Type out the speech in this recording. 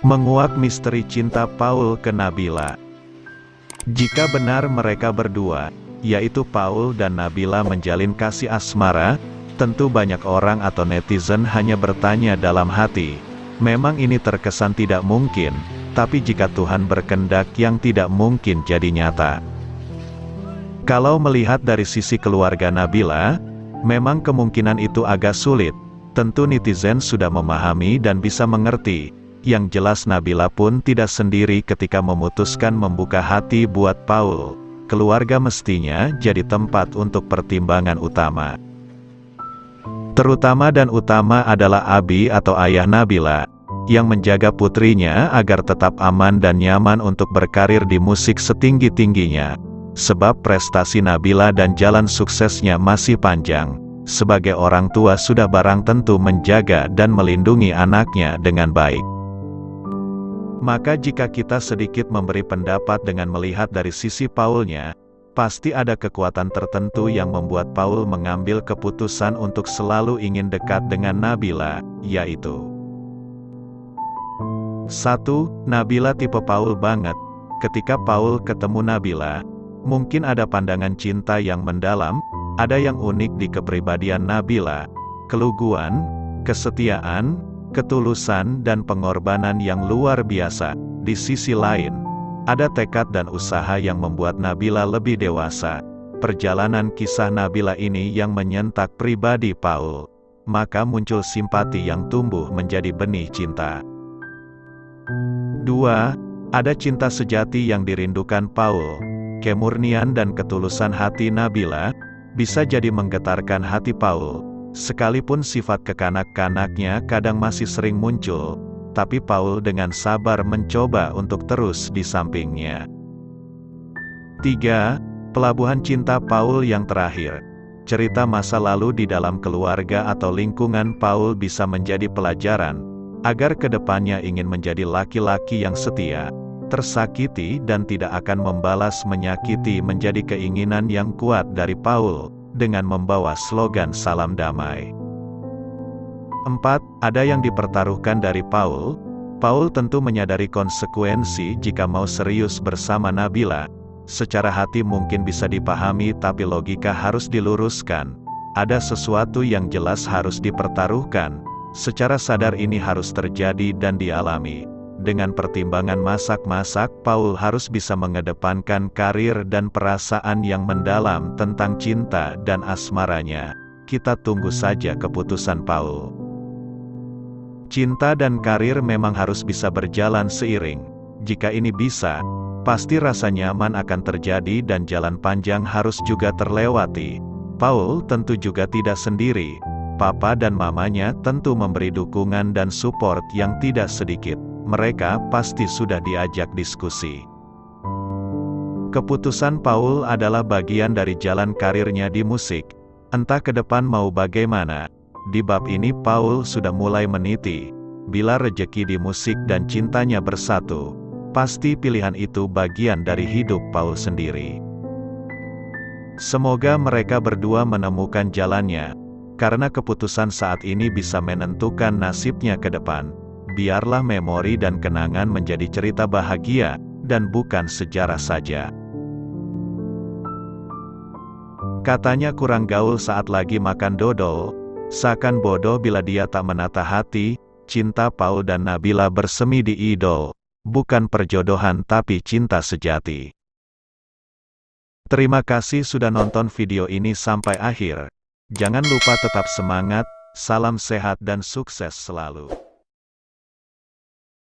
Menguak misteri cinta Paul ke Nabila. Jika benar mereka berdua, yaitu Paul dan Nabila menjalin kasih asmara, tentu banyak orang atau netizen hanya bertanya dalam hati, memang ini terkesan tidak mungkin, tapi jika Tuhan berkehendak yang tidak mungkin jadi nyata. Kalau melihat dari sisi keluarga Nabila, memang kemungkinan itu agak sulit. Tentu netizen sudah memahami dan bisa mengerti. Yang jelas Nabila pun tidak sendiri ketika memutuskan membuka hati buat Paul. Keluarga mestinya jadi tempat untuk pertimbangan utama. Terutama dan utama adalah Abi atau ayah Nabila, yang menjaga putrinya agar tetap aman dan nyaman untuk berkarir di musik setinggi-tingginya. Sebab prestasi Nabila dan jalan suksesnya masih panjang. Sebagai orang tua sudah barang tentu menjaga dan melindungi anaknya dengan baik. Maka jika kita sedikit memberi pendapat dengan melihat dari sisi Paulnya, pasti ada kekuatan tertentu yang membuat Paul mengambil keputusan untuk selalu ingin dekat dengan Nabila, yaitu 1. Nabila tipe Paul banget. Ketika Paul ketemu Nabila, mungkin ada pandangan cinta yang mendalam. Ada yang unik di kepribadian Nabila, keluguan, kesetiaan, ketulusan dan pengorbanan yang luar biasa. Di sisi lain, ada tekad dan usaha yang membuat Nabila lebih dewasa. Perjalanan kisah Nabila ini yang menyentak pribadi Paul. Maka muncul simpati yang tumbuh menjadi benih cinta. 2. Ada cinta sejati yang dirindukan Paul. Kemurnian dan ketulusan hati Nabila bisa jadi menggetarkan hati Paul. Sekalipun sifat kekanak-kanaknya kadang masih sering muncul, tapi Paul dengan sabar mencoba untuk terus di sampingnya. 3. Pelabuhan cinta Paul yang terakhir. Cerita masa lalu di dalam keluarga atau lingkungan Paul bisa menjadi pelajaran, agar kedepannya ingin menjadi laki-laki yang setia, tersakiti dan tidak akan membalas menyakiti menjadi keinginan yang kuat dari Paul, dengan membawa slogan salam damai. 4. Ada yang dipertaruhkan dari Paul. Paul tentu menyadari konsekuensi jika mau serius bersama Nabila. Secara hati mungkin bisa dipahami tapi logika harus diluruskan. Ada sesuatu yang jelas harus dipertaruhkan. Secara sadar ini harus terjadi dan dialami. Dengan pertimbangan masak-masak, Paul harus bisa mengedepankan karir dan perasaan yang mendalam tentang cinta dan asmaranya. Kita tunggu saja keputusan Paul. Cinta dan karir memang harus bisa berjalan seiring. Jika ini bisa, pasti rasa nyaman akan terjadi dan jalan panjang harus juga terlewati. Paul tentu juga tidak sendiri. Papa dan mamanya tentu memberi dukungan dan support yang tidak sedikit. Mereka pasti sudah diajak diskusi. Keputusan Paul adalah bagian dari jalan karirnya di musik. Entah ke depan mau bagaimana. Di bab ini Paul sudah mulai meniti. Bila rejeki di musik dan cintanya bersatu, pasti pilihan itu bagian dari hidup Paul sendiri. Semoga mereka berdua menemukan jalannya, karena keputusan saat ini bisa menentukan nasibnya ke depan. Biarlah memori dan kenangan menjadi cerita bahagia, dan bukan sejarah saja. Katanya kurang gaul saat lagi makan dodol, seakan bodoh bila dia tak menata hati. Cinta Paul dan Nabila bersemi di idol, bukan perjodohan tapi cinta sejati. Terima kasih sudah nonton video ini sampai akhir. Jangan lupa tetap semangat, salam sehat dan sukses selalu.